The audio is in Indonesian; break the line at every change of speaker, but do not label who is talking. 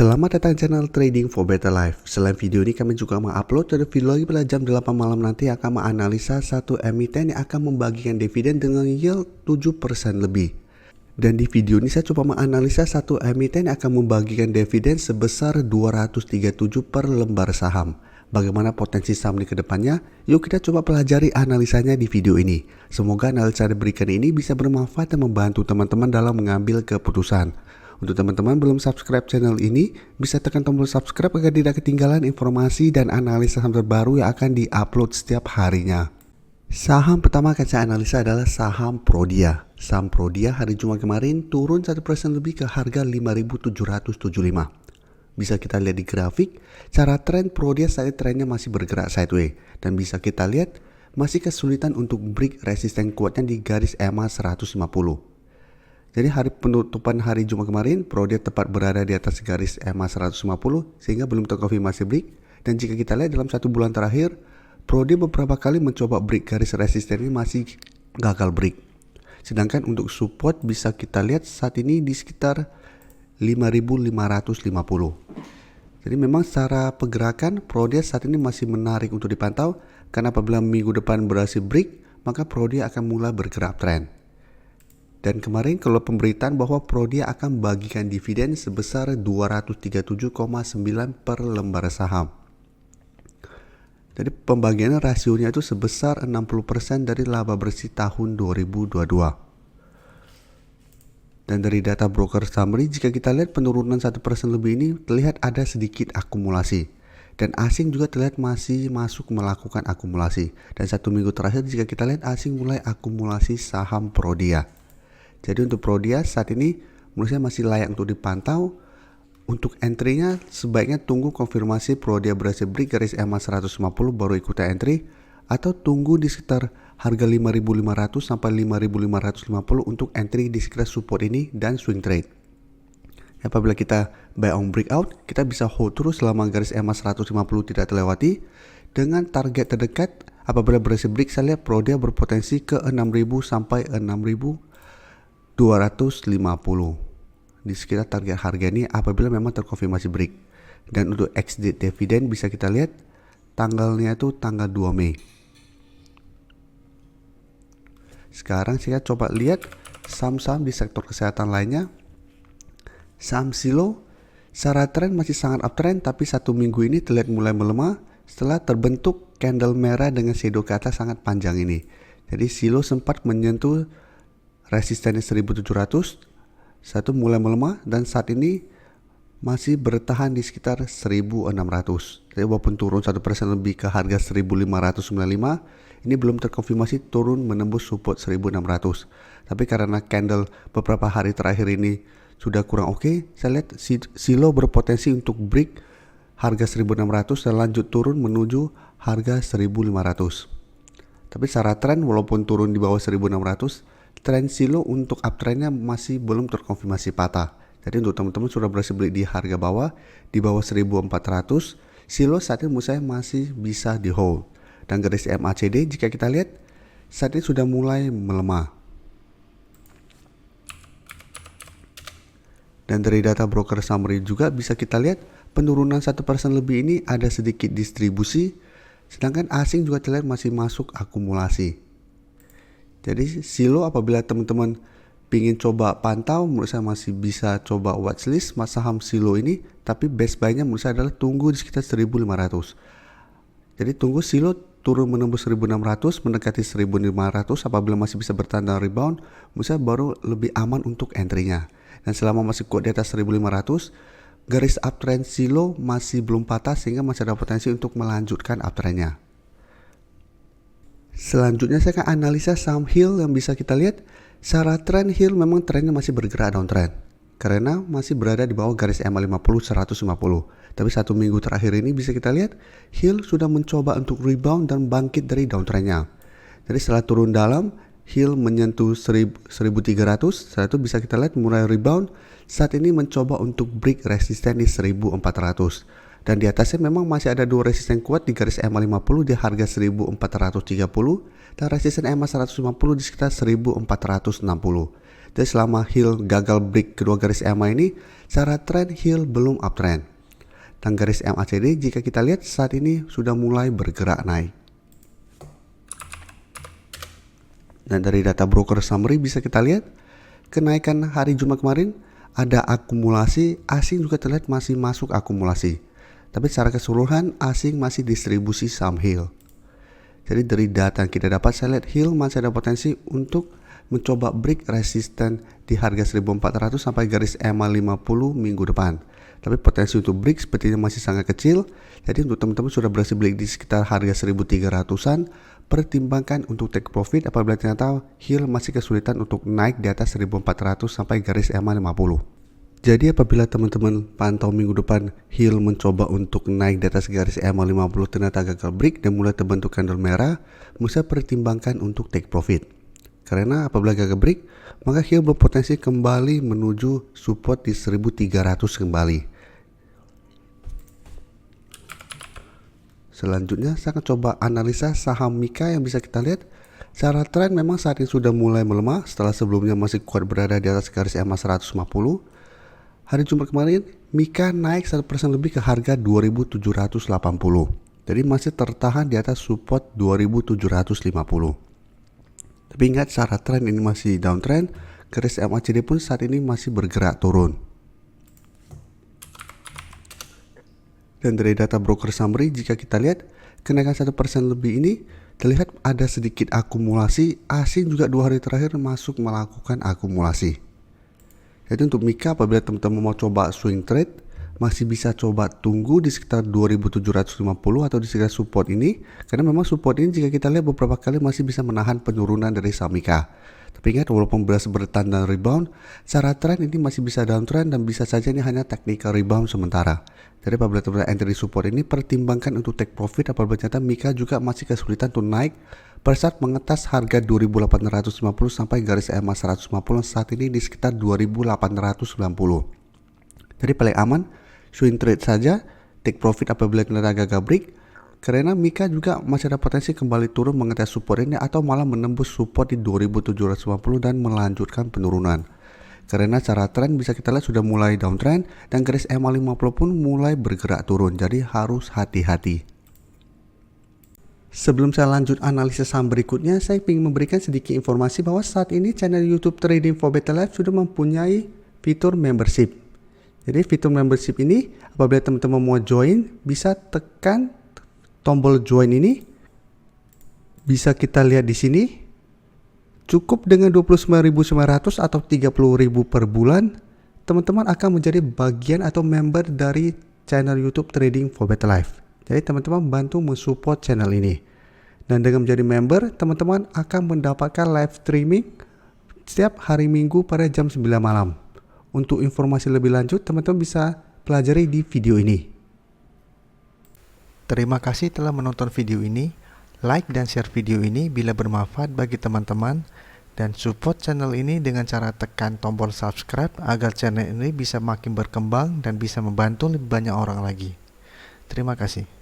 Selamat datang di channel Trading for Better Life. Selain video ini kami juga mengupload ada video lagi pada jam 8 malam nanti akan menganalisa satu emiten yang akan membagikan dividen dengan yield 7% lebih. Dan di video ini saya coba menganalisa satu emiten yang akan membagikan dividen sebesar 237 per lembar saham. Bagaimana potensi saham ini ke depannya? Yuk kita coba pelajari analisanya di video ini. Semoga analisa yang diberikan ini bisa bermanfaat dan membantu teman-teman dalam mengambil keputusan. Untuk teman-teman belum subscribe channel ini, bisa tekan tombol subscribe agar tidak ketinggalan informasi dan analisa saham terbaru yang akan diupload setiap harinya. Saham pertama akan saya analisa adalah saham Prodia. Saham Prodia hari Jumat kemarin turun 1% lebih ke harga 5.775. Bisa kita lihat di grafik, cara tren Prodia saat ini trennya masih bergerak sideways. Dan bisa kita lihat masih kesulitan untuk break resisten kuatnya di garis EMA 150. Jadi hari penutupan hari Jumat kemarin, Prodia tepat berada di atas garis EMA 150 sehingga belum terkonfirmasi break. Dan jika kita lihat dalam satu bulan terakhir, Prodia beberapa kali mencoba break garis resisten ini masih gagal break. Sedangkan untuk support bisa kita lihat saat ini di sekitar 5.550. Jadi memang secara pergerakan Prodia saat ini masih menarik untuk dipantau karena apabila minggu depan berhasil break, maka Prodia akan mulai bergerak tren. Dan kemarin kalau pemberitaan bahwa Prodia akan bagikan dividen sebesar 237,9 per lembar saham. Jadi pembagian rasionya itu sebesar 60% dari laba bersih tahun 2022. Dan dari data broker summary, jika kita lihat penurunan 1% lebih ini terlihat ada sedikit akumulasi. Dan asing juga terlihat masih masuk melakukan akumulasi. Dan satu minggu terakhir jika kita lihat asing mulai akumulasi saham Prodia. Jadi untuk Prodia saat ini menurut saya masih layak untuk dipantau. Untuk entry-nya sebaiknya tunggu konfirmasi Prodia berhasil break garis EMA 150 baru ikutan entry, atau tunggu di sekitar harga 5.500 sampai 5.550 untuk entry di sekitar support ini dan swing trade. Apabila kita buy on breakout, kita bisa hold terus selama garis EMA 150 tidak terlewati. Dengan target terdekat apabila berhasil break, saya lihat Prodia berpotensi ke 6.000 sampai 6.250 di sekitar target harga ini apabila memang terkonfirmasi break. Dan untuk ex-date dividen bisa kita lihat tanggalnya itu tanggal 2 Mei. Sekarang saya coba lihat saham-saham di sektor kesehatan lainnya. Saham Silo secara tren masih sangat uptrend, tapi satu minggu ini terlihat mulai melemah setelah terbentuk candle merah dengan shadow ke atas sangat panjang ini. Jadi Silo sempat menyentuh resistennya 1700, satu mulai melemah dan saat ini masih bertahan di sekitar 1600. Jadi walaupun turun 1% lebih ke harga 1595, ini belum terkonfirmasi turun menembus support 1600. Tapi karena candle beberapa hari terakhir ini sudah kurang oke, saya lihat Silo berpotensi untuk break harga 1600 dan lanjut turun menuju harga 1500. Tapi secara tren walaupun turun di bawah 1600, tren Silo untuk uptrendnya masih belum terkonfirmasi patah. Jadi untuk teman-teman sudah berhasil beli di harga bawah, di bawah 1400, Silo saat ini menurut saya masih bisa di hold. Dan garis MACD jika kita lihat saat ini sudah mulai melemah. Dan dari data broker summary juga bisa kita lihat penurunan 1% lebih ini ada sedikit distribusi, sedangkan asing juga terlihat masih masuk akumulasi. Jadi Silo apabila teman-teman ingin coba pantau, menurut saya masih bisa coba watchlist saham Silo ini, tapi best buy-nya menurut saya adalah tunggu di sekitar 1500. Jadi tunggu Silo turun menembus 1600 mendekati 1500, apabila masih bisa bertahan dan rebound, menurut saya baru lebih aman untuk entry-nya. Dan selama masih kuat di atas 1500, garis uptrend Silo masih belum patah sehingga masih ada potensi untuk melanjutkan uptrend-nya. Selanjutnya saya akan analisa saham Hill yang bisa kita lihat secara tren Hill memang trennya masih bergerak downtrend karena masih berada di bawah garis EMA 50 150. Tapi satu minggu terakhir ini bisa kita lihat Hill sudah mencoba untuk rebound dan bangkit dari downtrendnya. Jadi setelah turun dalam, Hill menyentuh 1300, setelah itu bisa kita lihat mulai rebound. Saat ini mencoba untuk break resisten di 1400. Dan di atasnya memang masih ada dua resisten kuat di garis EMA 50 di harga 1430 dan resisten EMA 150 di sekitar 1460. Jadi selama Hill gagal break kedua garis EMA ini, secara tren Hill belum uptrend. Dan garis MACD jika kita lihat saat ini sudah mulai bergerak naik. Dan dari data broker summary bisa kita lihat kenaikan hari Jumat kemarin ada akumulasi, asing juga terlihat masih masuk akumulasi. Tapi secara keseluruhan asing masih distribusi saham Hill. Jadi dari data yang kita dapat saya lihat Hill masih ada potensi untuk mencoba break resisten di harga 1400 sampai garis EMA 50 minggu depan. Tapi potensi untuk break sepertinya masih sangat kecil. Jadi untuk teman-teman sudah berhasil beli di sekitar harga 1300-an, pertimbangkan untuk take profit apabila ternyata Hill masih kesulitan untuk naik di atas 1400 sampai garis EMA 50. Jadi apabila teman-teman pantau minggu depan Hill mencoba untuk naik di atas garis EMA 50 ternyata gagal break dan mulai terbentuk candle merah, mesti pertimbangkan untuk take profit. Karena apabila gagal break, maka Hill berpotensi kembali menuju support di 1300 kembali. Selanjutnya saya akan coba analisa saham Mika yang bisa kita lihat. Secara tren memang saat ini sudah mulai melemah setelah sebelumnya masih kuat berada di atas garis EMA 150. Hari Jumat kemarin Mika naik 1% lebih ke harga 2780. Jadi masih tertahan di atas support 2750. Tapi ingat secara tren ini masih downtrend, garis MACD pun saat ini masih bergerak turun. Dan dari data broker summary jika kita lihat kenaikan 1% lebih ini terlihat ada sedikit akumulasi, asing juga 2 hari terakhir masuk melakukan akumulasi. Jadi untuk Mika apabila teman-teman mau coba swing trade masih bisa coba tunggu di sekitar 2750 atau di sekitar support ini, karena memang support ini jika kita lihat beberapa kali masih bisa menahan penurunan dari saham Mika. Tapi ingat walaupun berhasil bertanda rebound, secara tren ini masih bisa downtrend dan bisa saja ini hanya technical rebound sementara. Jadi apabila teman-teman entry support ini pertimbangkan untuk take profit apabila ternyata Mika juga masih kesulitan untuk naik pada saat mengetas harga 2850 sampai garis EMA 150 saat ini di sekitar 2890. Jadi paling aman swing trade saja, take profit apabila ternyata gagal break. Karena Mika juga masih ada potensi kembali turun mengetes support ini atau malah menembus support di 2750 dan melanjutkan penurunan. Karena secara tren bisa kita lihat sudah mulai downtrend dan garis EMA 50 pun mulai bergerak turun, jadi harus hati-hati. Sebelum saya lanjut analisis saham berikutnya, saya ingin memberikan sedikit informasi bahwa saat ini channel YouTube Trading for Better Life sudah mempunyai fitur membership. Jadi fitur membership ini apabila teman-teman mau join bisa tekan tombol join ini. Bisa kita lihat di sini. Cukup dengan 29.900 atau 30.000 per bulan, teman-teman akan menjadi bagian atau member dari channel YouTube Trading for Better Life. Jadi teman-teman bantu mensupport channel ini. Dan dengan menjadi member, teman-teman akan mendapatkan live streaming setiap hari Minggu pada jam 9 malam. Untuk informasi lebih lanjut, teman-teman bisa pelajari di video ini. Terima kasih telah menonton video ini. Like dan share video ini bila bermanfaat bagi teman-teman. Dan support channel ini dengan cara tekan tombol subscribe agar channel ini bisa makin berkembang dan bisa membantu lebih banyak orang lagi. Terima kasih.